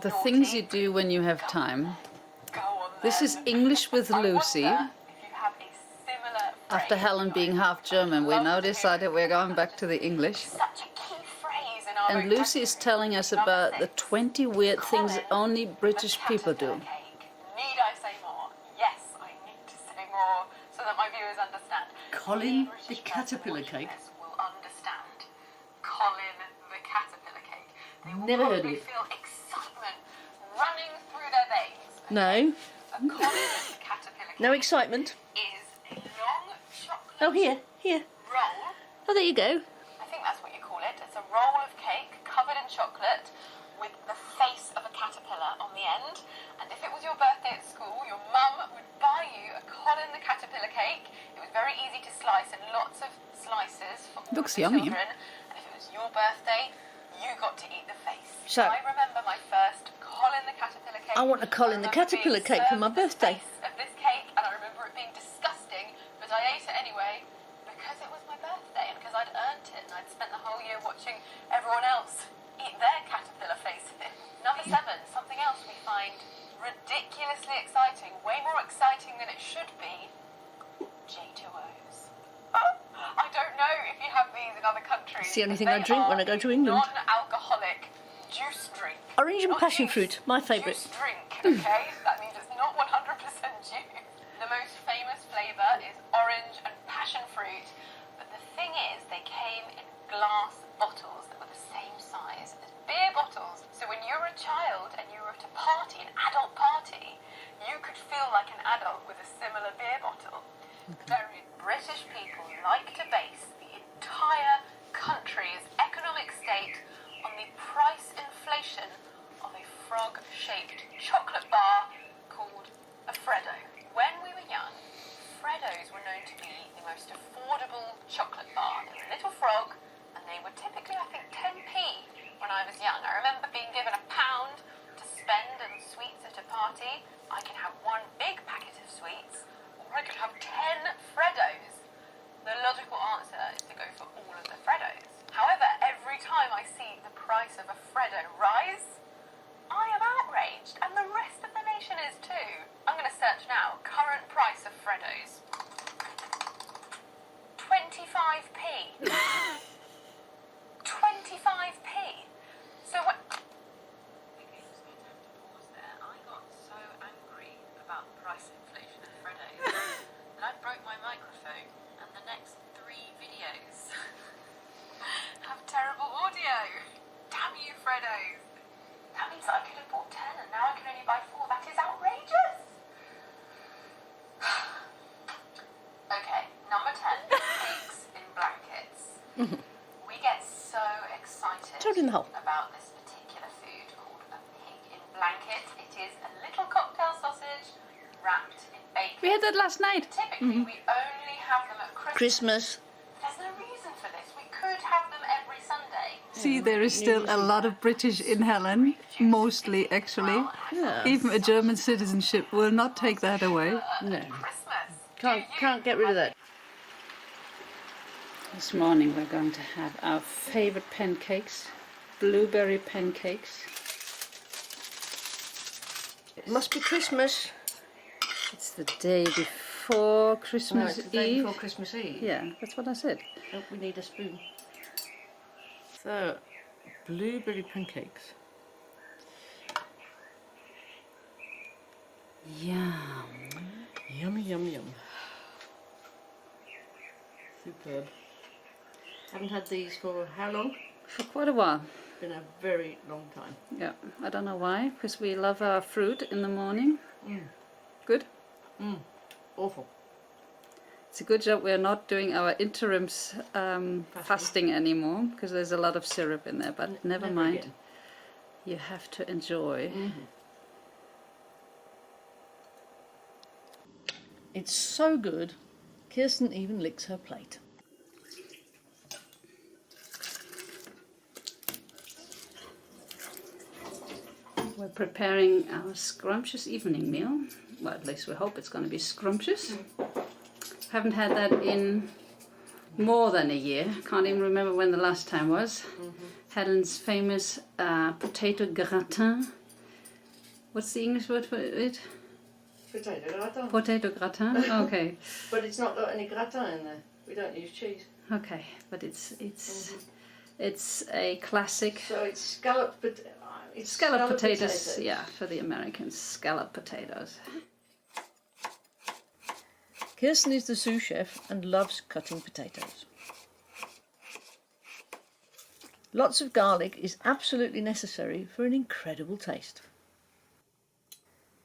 the things you do when you have time. This is English with Lucy. After Helen being half German, we now decided we're going back to the English. And Lucy is telling us about the 20 weird things only British people do. Need I say more? Yes, I need to say more so that my viewers understand. Colin the caterpillar cake. Will understand. Colin the caterpillar cake. They will Never heard of probably it. feel excitement running through their veins. No. A Colin the caterpillar cake No excitement. is a long chocolate Oh, here. roll. Oh, there you go. I think that's what you call it. It's a roll of cake covered in chocolate with the face of a caterpillar on the end. And if it was your birthday at school, your mum would buy you a Colin the caterpillar cake. It was very easy to slice in lots of slices for all Looks the yummy. children. And if it was your birthday, you got to eat the face. So- I remember my first Colin the caterpillar cake. I want a Colin the caterpillar cake for my birthday. Of this cake, and I remember it being disgusting, but I ate it anyway because it was my birthday and because I'd earned it and I'd spent the whole year watching everyone else eat their caterpillar faces. Number 7, something else we find ridiculously exciting, way more exciting than it should be. J2Os. I don't know if you have these in other countries. It's the only but thing I they drink are when I go to England. Non-alcoholic juice drink. Orange and Not passion juice, fruit, my favourite. Juice drink, okay? That means it's not 100% juice. The most famous flavour is orange and passion fruit, but the thing is, they came in glass bottles that were the same size as beer bottles. So when you were a child and you were at a party, an adult party, you could feel like an adult with a similar beer bottle. Very British people like to base the entire country's economic state on the price inflation of a frog-shaped chocolate bar called a Freddo. When we were young, Freddos were known to be the most affordable chocolate bar. They were a little frog, and they were typically, I think, 10p when I was young. I remember being given £1 to spend on sweets at a party. I can have one big packet of sweets, or I could have 10 Freddos. The logical answer is to go for all of the Freddos. However, every time I see the price of a Freddo rise, I am outraged, and the rest of the nation is too. I'm going to search now. Current price of Freddos. 25p. 25p. So what? Okay, just going to have to pause there. I got so angry about the price inflation of Freddos that I broke my microphone, and the next 3 videos have terrible audio. Damn you, Freddos. That means I could have bought 10 and now I can only buy 4. That is outrageous. Okay, number 10, pigs in blankets. We get so excited Toad in the hole. about this particular food called a pig in blanket. It is a little cocktail sausage wrapped in bacon. We had that last night. Typically, we only have them at Christmas. There's no reason for this. We could have them every Sunday. See, there is still a lot of British in Helen, mostly actually. Yeah. Even a German citizenship will not take that away. No. Christmas. Can't get rid of that. This morning we're going to have our favorite pancakes, blueberry pancakes. It must be Christmas. It's the day before Christmas No, it's the day Eve. before Christmas Eve. Yeah, that's what I said. Oh, we need a spoon. So, blueberry pancakes. Yum. Yummy, yum, yum. Superb. Haven't had these for how long? For quite a while. Been a very long time. Yeah, I don't know why, because we love our fruit in the morning. Good. Awful. It's a good job we're not doing our interims fasting anymore, because there's a lot of syrup in there, but never mind. Again. You have to enjoy. It's so good, Kirsten even licks her plate. We're preparing our scrumptious evening meal. Well, at least we hope it's going to be scrumptious. Haven't had that in more than a year. Can't even remember when the last time was. Helen's famous potato gratin What's the English word for it? Potato gratin. Potato gratin. Okay. But it's not got any gratin in there. We don't use cheese. Okay, but it's a classic. So it's scalloped Scalloped potatoes, yeah, for the Americans. Scalloped potatoes. Kirsten is the sous chef and loves cutting potatoes. Lots of garlic is absolutely necessary for an incredible taste.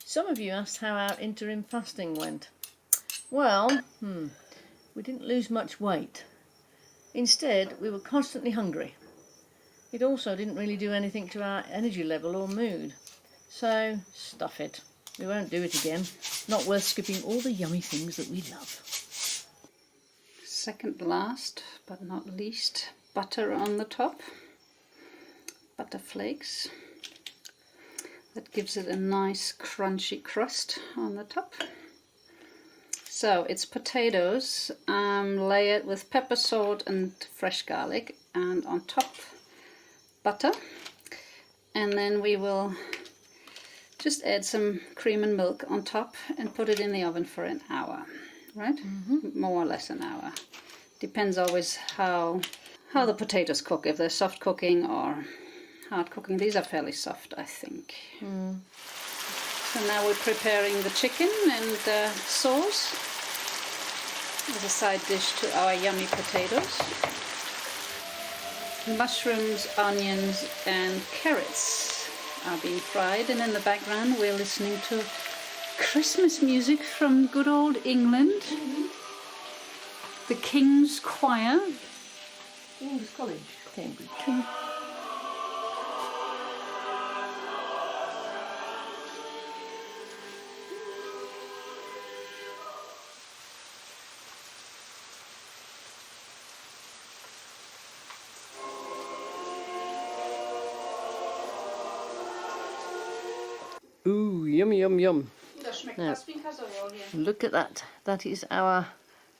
Some of you asked how our interim fasting went. Well, we didn't lose much weight. Instead, we were constantly hungry. It also didn't really do anything to our energy level or mood. So, stuff it. We won't do it again. Not worth skipping all the yummy things that we love. Second last, but not least, butter on the top. Butter flakes. That gives it a nice crunchy crust on the top. So it's potatoes layered with pepper, salt and fresh garlic, and on top butter, and then we will just add some cream and milk on top and put it in the oven for an hour, right? More or less an hour. Depends always how the potatoes cook, if they're soft cooking or hard cooking. These are fairly soft, I think. So now we're preparing the chicken and sauce as a side dish to our yummy potatoes. Mushrooms, onions and carrots are being fried, and in the background we're listening to Christmas music from good old England. The King's Choir. King's College, Cambridge. Ooh, yum, yum, yum. Now, look at that. That is our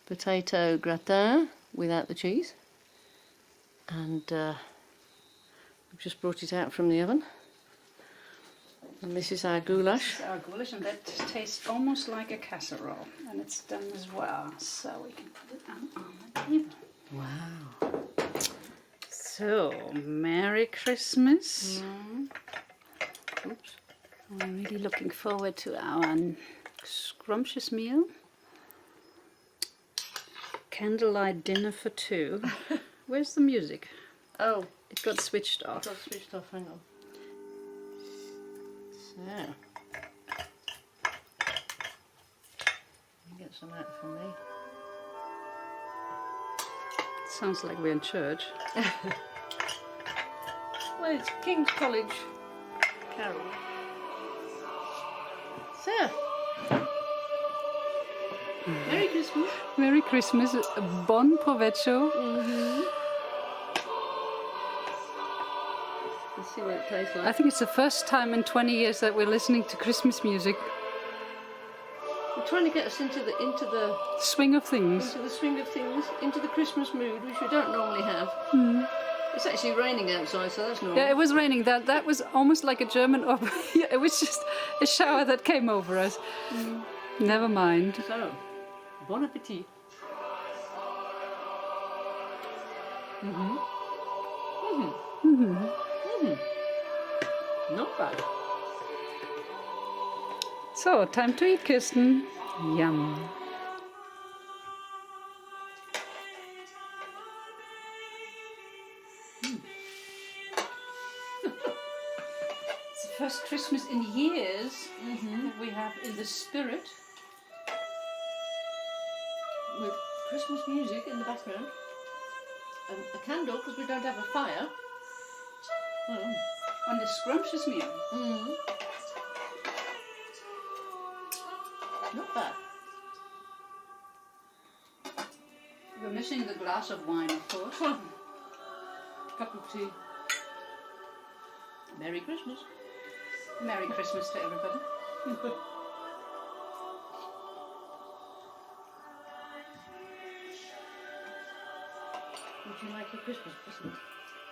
potato gratin without the cheese. And we've just brought it out from the oven. And this is our goulash. This is our goulash, and that tastes almost like a casserole. And it's done as well, so we can put it on the table. Wow. So, Merry Christmas. Oops. I'm really looking forward to our scrumptious meal. Candlelight dinner for two. Where's the music? Oh, it got switched off. got switched off, hang on. So, get some out for me. Sounds like we're in church. Well, it's King's College Carol. So, Merry Christmas. Merry Christmas. Bon provecho. Let's see what it tastes like. I think it's the first time in 20 years that we're listening to Christmas music. We're trying to get us into the Swing of things. into the swing of things, into the Christmas mood, which we don't normally have. It's actually raining outside, so that's normal. Yeah, it was raining. That was almost like a German opera. Yeah, it was just a shower that came over us. Never mind. So, bon appetit. Not bad. So, time to eat, Kirsten. Yum. It's the first Christmas in years that we have in the spirit. With Christmas music in the background. And a candle, because we don't have a fire. On the scrumptious meal. Not bad. We're missing the glass of wine, of course. Cup of tea. Merry Christmas. Merry Christmas to everybody. Would you like your Christmas present?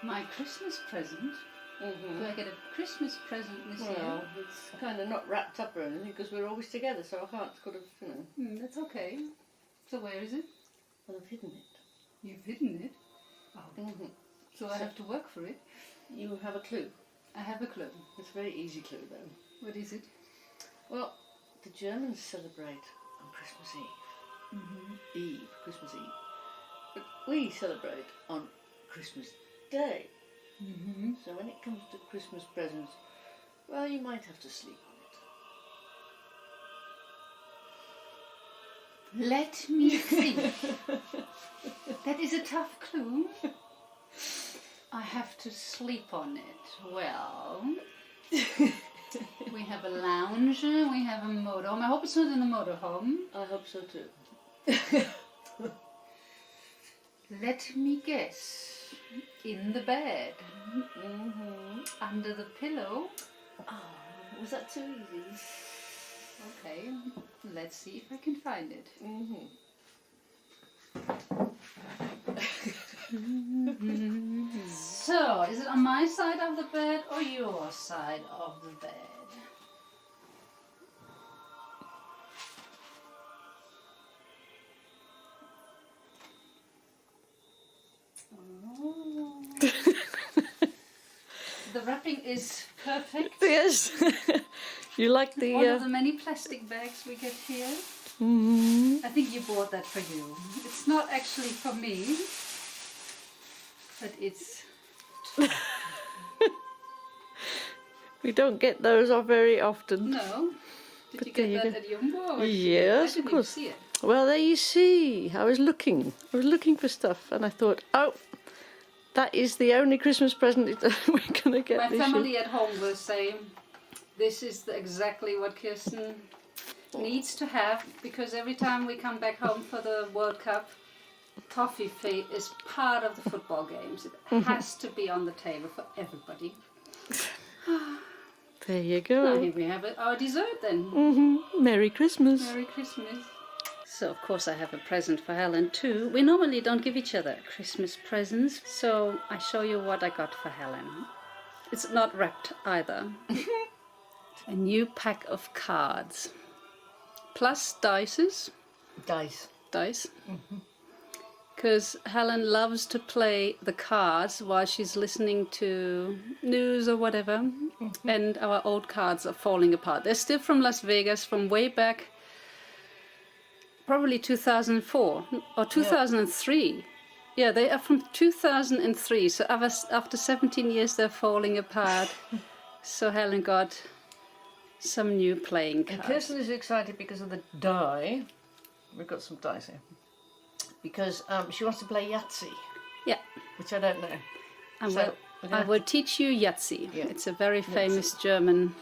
My Christmas present? Mm-hmm. Do I get a Christmas present this year? Well, it's kind of not wrapped up or anything because we're always together, so I can't sort of, you know. That's okay. So where is it? Well, I've hidden it. You've hidden it? Oh. Mm-hmm. So I have to work for it? You have a clue. I have a clue. It's a very easy clue, though. What is it? Well, the Germans celebrate on Christmas Eve. Christmas Eve. But we celebrate on Christmas Day. So when it comes to Christmas presents, well, you might have to sleep on it. Let me think. That is a tough clue. I have to sleep on it. Well, we have a lounge, we have a motorhome. I hope it's not in a motorhome. I hope so too. Let me guess. In the bed. Under the pillow. Oh, was that too easy? Okay, let's see if I can find it. So, is it on my side of the bed or your side of the bed? Oh. The wrapping is perfect. Yes. You like the... One of the many plastic bags we get here. I think you bought that for you. It's not actually for me, but it's... We don't get those off very often. No. Did But you get there you that at Jumbo? Or Yes, I of didn't course. See it. Well, there you see. I was looking for stuff, and I thought, oh, that is the only Christmas present that we're going to get My this year. family at home will say, this is exactly what Kirsten needs to have, because every time we come back home for the World Cup, toffee is part of the football games. It has to be on the table for everybody. There you I go. think we have our dessert then. Merry Christmas. Merry Christmas. So of course I have a present for Helen too. We normally don't give each other Christmas presents, so I show you what I got for Helen. It's not wrapped either. A new pack of cards. Plus dice. Dice. Because Helen loves to play the cards while she's listening to news or whatever. And our old cards are falling apart. They're still from Las Vegas, from way back, probably 2004 or 2003. Yeah, they are from 2003. So after 17 years, they're falling apart. So Helen got some new playing cards. And Kirsten is excited because of the die. We've got some dice here. Because she wants to play Yahtzee. Yeah. Which I don't know. I will teach you Yahtzee. Yeah. It's a very famous German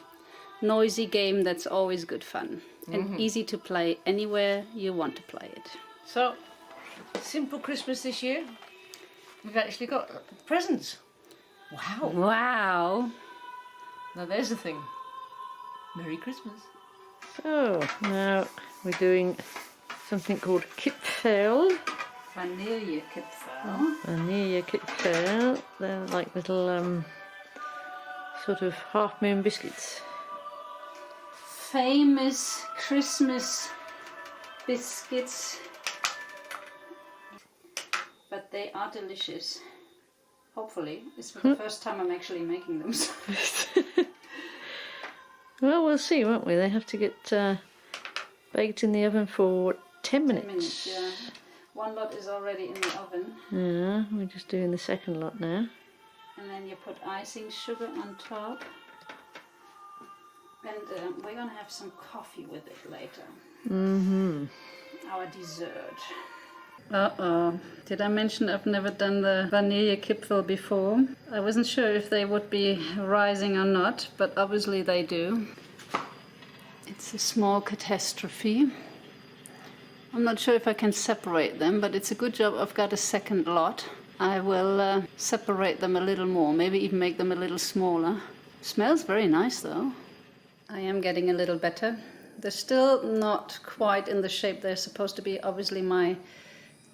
noisy game that's always good fun. And easy to play anywhere you want to play it. So, simple Christmas this year. We've actually got presents. Wow. Wow. Now there's the thing. Merry Christmas. So, now we're doing something called Kipferl. Vanillekipferl. Vanillekipferl. They're like little sort of half moon biscuits. Famous Christmas biscuits. But they are delicious. Hopefully. It's for the first time I'm actually making them. Well, we'll see, won't we? They have to get baked in the oven for 10 minutes. 10 minutes, yeah. One lot is already in the oven. Yeah, we're just doing the second lot now. And then you put icing sugar on top. And we're going to have some coffee with it later. Our dessert. Uh-oh. Did I mention I've never done the Vanillekipferl before? I wasn't sure if they would be rising or not, but obviously they do. It's a small catastrophe. I'm not sure if I can separate them, but it's a good job I've got a second lot. I will separate them a little more, maybe even make them a little smaller. Smells very nice though. I am getting a little better. They're still not quite in the shape they're supposed to be. Obviously my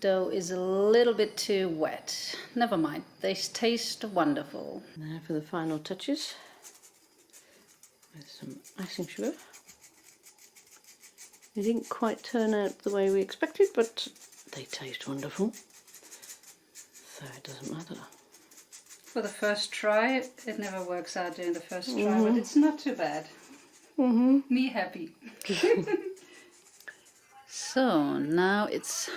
dough is a little bit too wet. Never mind, they taste wonderful. Now for the final touches with some icing sugar. They didn't quite turn out the way we expected, but they taste wonderful, so it doesn't matter. For the first try, it never works out during the first try, but it's not too bad. Me happy. So now it's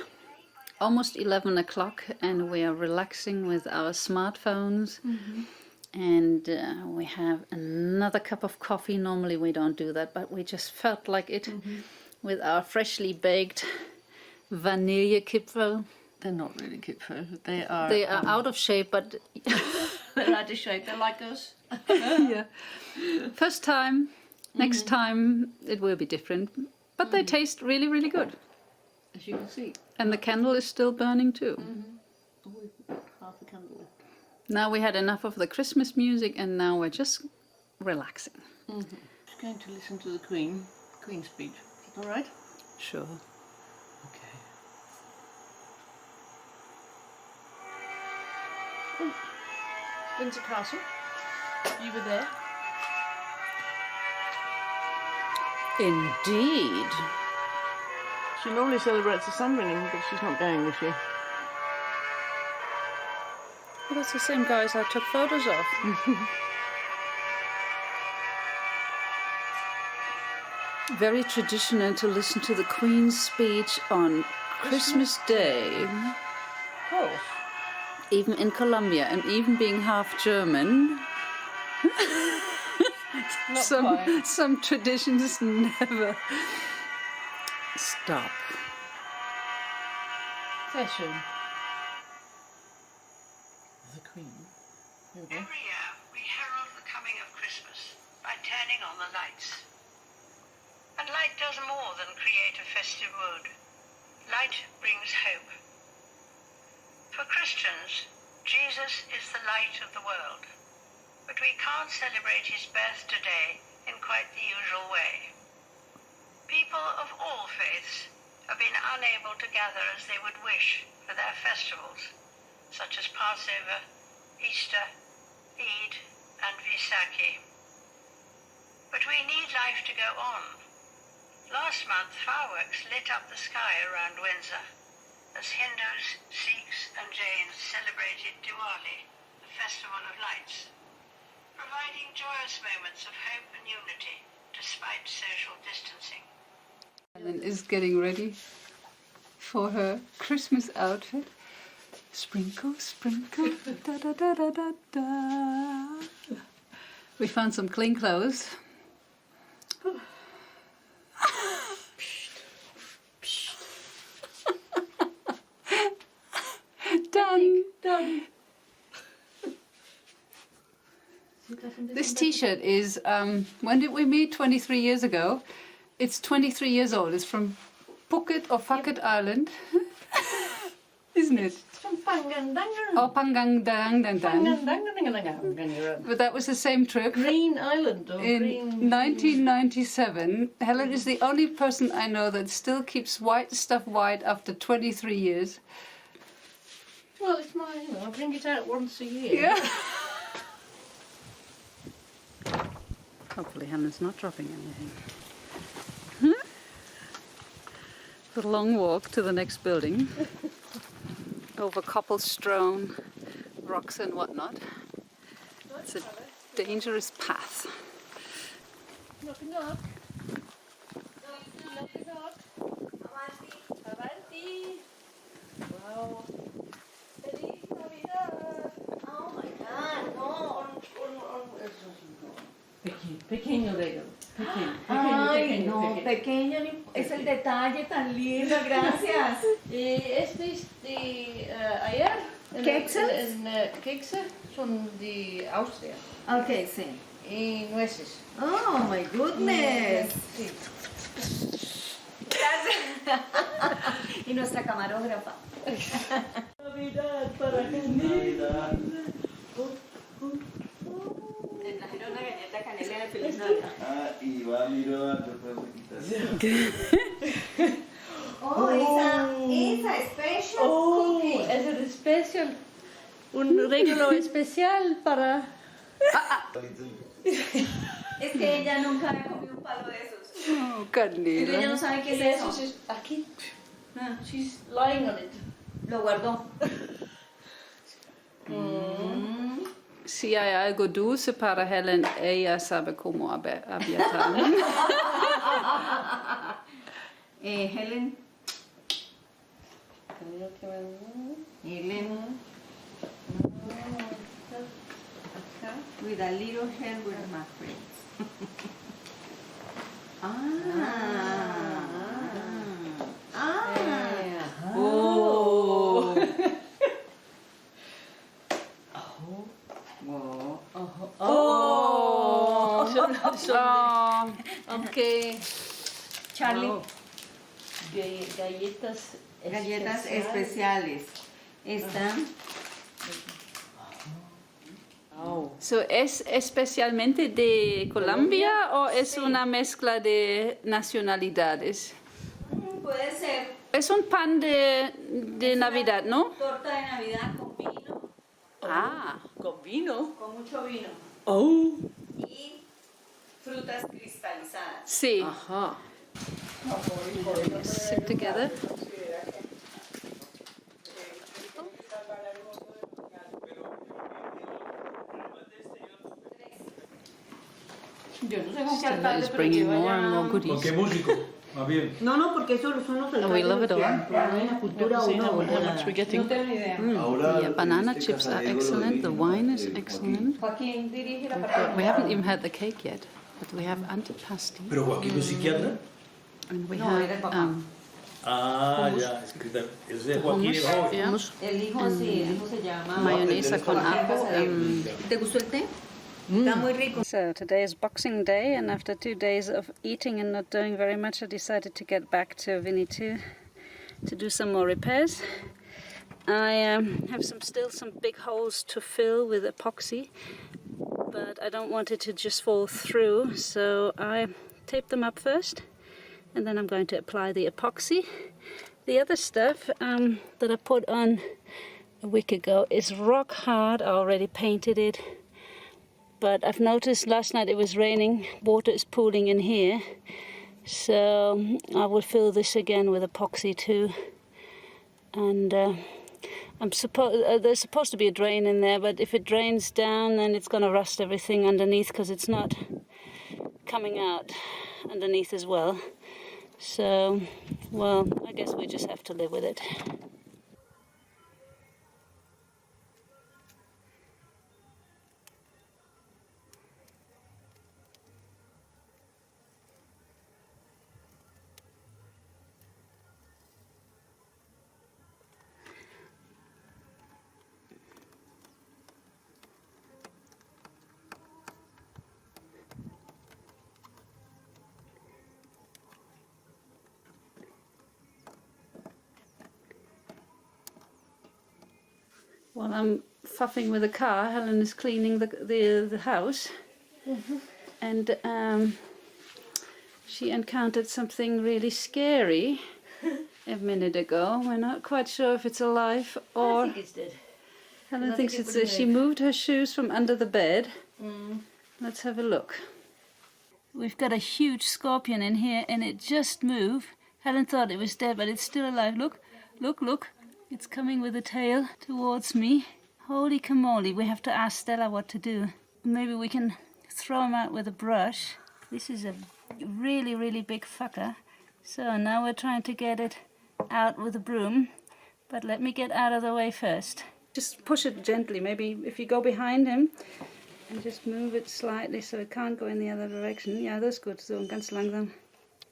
almost 11 o'clock and we are relaxing with our smartphones. And we have another cup of coffee. Normally we don't do that, but we just felt like it with our freshly baked vanilla kipfel. They're not really kipfel. They are out of shape, but they're out of shape. They're like us. yeah. First time. Next time it will be different, but they taste really, really good. As you can see. And the candle is still burning too. Oh, we've got half the candle left. Now we had enough of the Christmas music and now we're just relaxing. Just going to listen to the Queen's speech. All right? Sure. Okay. Windsor Castle. You were there? Indeed. She normally celebrates the sun ringing, but she's not going this year. Well, that's the same guys I took photos of. Very traditional to listen to the Queen's speech on Christmas Day. Of course. Even in Colombia, and even being half German. Some traditions never stop. Sehr schön. The Queen. Here we go. Every year we herald the coming of Christmas by turning on the lights. And light does more than create a festive mood. Light brings hope. For Christians, Jesus is the light of the world. But we can't celebrate his birth today in quite the usual way. People of all faiths have been unable to gather as they would wish for their festivals, such as Passover, Easter, Eid, and Visakhi. But we need life to go on. Last month, fireworks lit up the sky around Windsor as Hindus, Sikhs, and Jains celebrated Diwali, the festival of lights, providing joyous moments of hope and unity despite social distancing. Ellen is getting ready for her Christmas outfit. Sprinkle, sprinkle, da da da da da da. We found some clean clothes. Done. This t-shirt is, when did we meet? 23 years ago. It's 23 years old. It's from Phuket or Phuket Island. Isn't it? It's from Pangandangan. Oh, Pangandangan. Pangandangan. But that was the same trip. Green Island or In Green... 1997, Helen is the only person I know that still keeps white stuff white after 23 years. Well, it's mine. I bring it out once a year. Yeah. Hopefully Helen's not dropping anything. It's a long walk to the next building. Over cobblestone, rocks and whatnot. It's a dangerous path. Knock, knock. Knock, knock. Avanti. Wow. Feliz Navidad. Oh my God, no. Pequeño regalo. Ay, no, pequeño, es el detalle tan lindo, gracias. Este ist die Eier. Kekses? Kekse son de Austria. Okay, sí. Y nueces. Oh, my goodness. Sí. Gracias. Y nuestra camarógrafa. Navidad para Navidad. Te trajeron una galleta canela de Feliz Navidad. Ah, y va a mirar después de quitar. Oh, Esa, special Oh, cookie. es el especial. Un regalo especial para... Es que ella nunca había comido un palo de esos. Oh, Entonces ella no sabe qué es eso. Aquí. She's lying on it. Lo guardó. Si hay algo dulce para Helen, ella sabe cómo abiertarlo. Helen. Helen. With a little hand with my friends. Oh. Oh. Aunque Charlie. galletas Galletas especiales. Esta. So, ¿es especialmente de Colombia o es una mezcla de nacionalidades? Puede ser Es un pan de Navidad, ¿no? torta de Navidad con vino. Ah. con vino. Con mucho vino. Oh. Y frutas cristalizadas. Sí. Ajá. Sit together. Yo no sé con qué Stella alcalde, is pero bringing lleva more and ya- more ¿Con goodies. qué músico? Más bien. No, porque eso son los alcaldes. we love it all. siempre, no hay la cultura See uno how o much we're getting. No tengo ni idea. Ahora, Yeah, banana este chips are casadero lo excellent. The dirige wine is Joaquín. excellent. Joaquín dirige la But parte. we haven't even had the cake yet. But we have antipasti. Pero Joaquín no es psiquiatra. And we No, era el have papá. Ah, ya. Es que ese es Joaquín hummus. el joven. Yeah. El hijo sí, el hijo se llama. Mayonesa con Joaquín ajo. Casadero. ¿Te gustó el té? Está muy rico. So today is Boxing Day, and after 2 days of eating and not doing very much, I decided to get back to Vinny to do some more repairs. I have still some big holes to fill with epoxy, but I don't want it to just fall through, so I tape them up first, and then I'm going to apply the epoxy. The other stuff that I put on a week ago is rock hard. I already painted it. But I've noticed last night it was raining, water is pooling in here, so I will fill this again with epoxy too. And there's supposed to be a drain in there, but if it drains down, then it's going to rust everything underneath because it's not coming out underneath as well. So, well, I guess we just have to live with it. While I'm fuffing with the car, Helen is cleaning the house, and she encountered something really scary a minute ago. We're not quite sure if it's alive or. I think it's dead. Helen I thinks think it it's. She would moved her shoes from under the bed. Let's have a look. We've got a huge scorpion in here, and it just moved. Helen thought it was dead, but it's still alive. Look, look, look. It's coming with a tail towards me. Holy camoli, we have to ask Stella what to do. Maybe we can throw him out with a brush. This is a really, really big fucker. So now we're trying to get it out with a broom. But let me get out of the way first. Just push it gently. Maybe if you go behind him and just move it slightly so it can't go in the other direction. Yeah, that's good. So ganz langsam.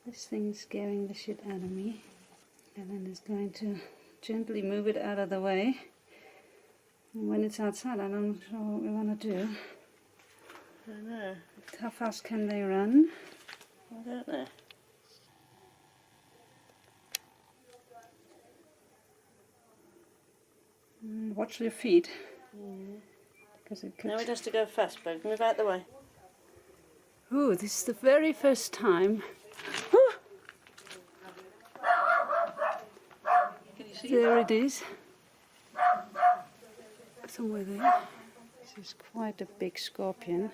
This thing is scaring the shit out of me. Ellen is going to gently move it out of the way. And when it's outside, I'm not sure what we want to do. I don't know. How fast can they run? I don't know. Watch your feet. Because it could... Now it has to go fast, Bug. Move out the way. Ooh, this is the very first time. There it is. Somewhere there. This is quite a big scorpion.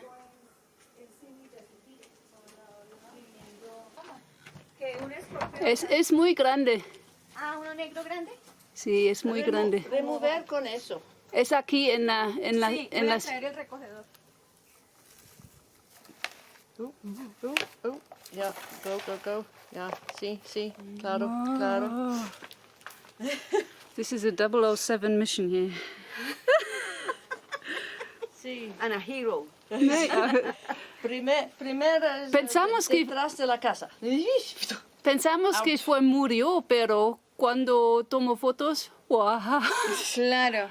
Es muy grande. Ah, uno negro grande. Sí, es muy grande. Remover con eso. Es aquí en la... Sí, voy a traer el recogedor. Yeah, go. Yeah, see, claro, claro. This is a 007 mission here. Sí. And a hero. Primero Pensamos que- detrás de la casa. Pensamos que fue murió, pero cuando tomo fotos, ¡guau! Claro.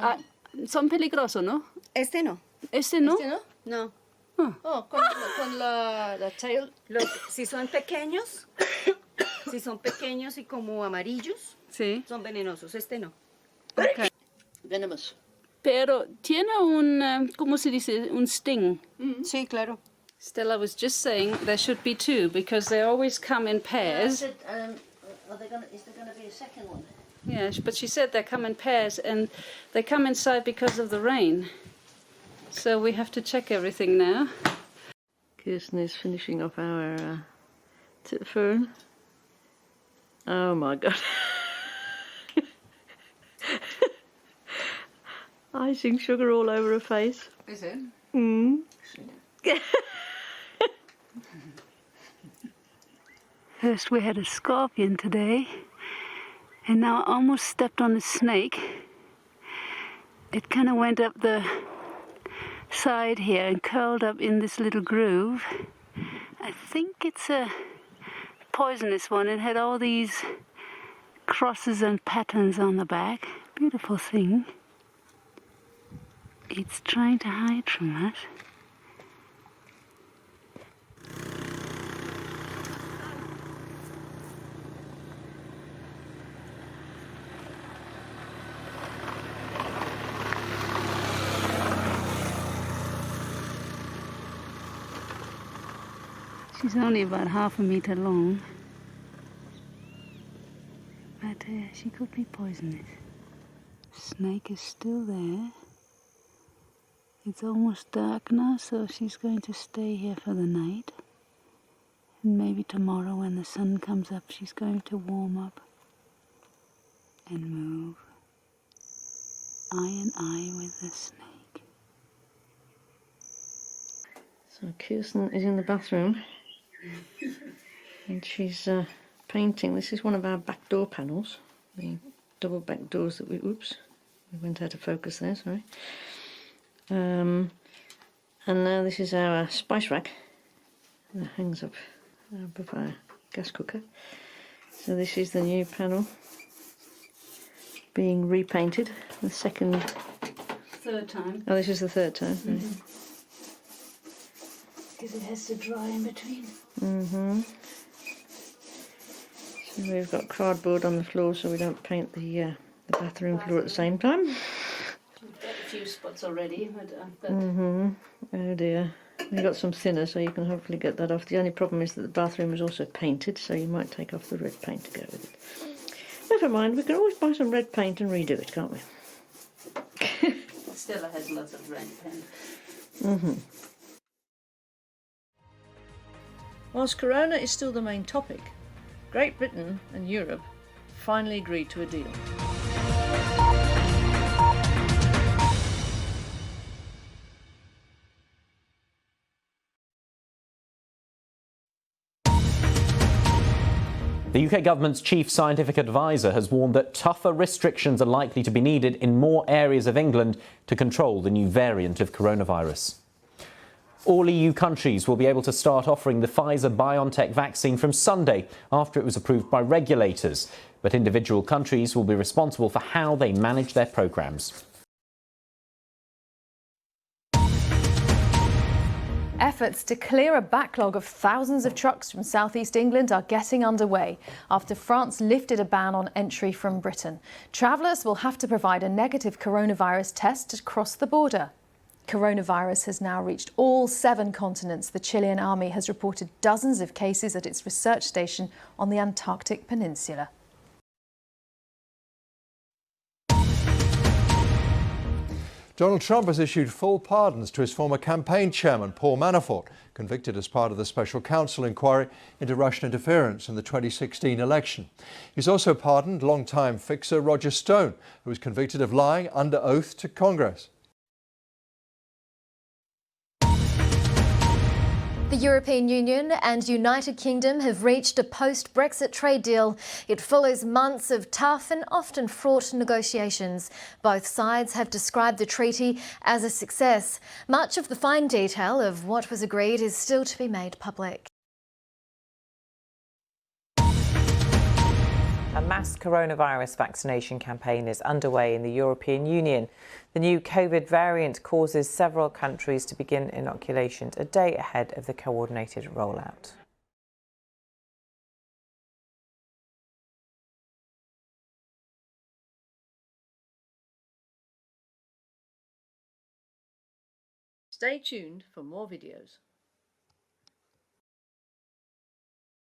Ah, son peligrosos, ¿no? Este no. Este no. ¿Este no? No. Oh, con la tail. Si son pequeños, y como amarillos, Sí. son venenosos. Este no. Okay. Venomous. Pero tiene un, ¿cómo se dice? Un sting. Sí, claro. Stella was just saying there should be two because they always come in pairs. Is there going to be a second one? Yeah, but she said they come in pairs and they come inside because of the rain. So we have to check everything now. Kirsten is finishing off our tit fern. Oh my god. Icing sugar all over her face. Is it? First we had a scorpion today, and now I almost stepped on a snake. It kind of went up the side here and curled up in this little groove. I think it's a poisonous one. It had all these crosses and patterns on the back. Beautiful thing. It's trying to hide from us. She's only about 1/2 meter long, but she could be poisonous. Snake is still there. It's almost dark now, so she's going to stay here for the night. And maybe tomorrow when the sun comes up, she's going to warm up and move. Eye in eye with the snake. So Kirsten is in the bathroom and she's painting. This is one of our back door panels, the double back doors that we went out of focus there, sorry. And now this is our spice rack that hangs up above our gas cooker. So this is the new panel being repainted, the Third time. Oh, this is the third time. Because it has to dry in between. So we've got cardboard on the floor so we don't paint the bathroom floor at the same time. We've got a few spots already, but Oh dear. We've got some thinner so you can hopefully get that off. The only problem is that the bathroom is also painted, so you might take off the red paint to go with it. Never mind, we can always buy some red paint and redo it, can't we? Stella has lots of red paint. Whilst Corona is still the main topic, Great Britain and Europe finally agreed to a deal. The UK government's chief scientific advisor has warned that tougher restrictions are likely to be needed in more areas of England to control the new variant of coronavirus. All EU countries will be able to start offering the Pfizer-BioNTech vaccine from Sunday after it was approved by regulators. But individual countries will be responsible for how they manage their programmes. Efforts to clear a backlog of thousands of trucks from southeast England are getting underway after France lifted a ban on entry from Britain. Travellers will have to provide a negative coronavirus test to cross the border. Coronavirus has now reached all 7 continents. The Chilean army has reported dozens of cases at its research station on the Antarctic Peninsula. Donald Trump has issued full pardons to his former campaign chairman, Paul Manafort, convicted as part of the special counsel inquiry into Russian interference in the 2016 election. He's also pardoned longtime fixer Roger Stone, who was convicted of lying under oath to Congress. The European Union and United Kingdom have reached a post-Brexit trade deal. It follows months of tough and often fraught negotiations. Both sides have described the treaty as a success. Much of the fine detail of what was agreed is still to be made public. A mass coronavirus vaccination campaign is underway in the European Union. The new COVID variant causes several countries to begin inoculations a day ahead of the coordinated rollout. Stay tuned for more videos.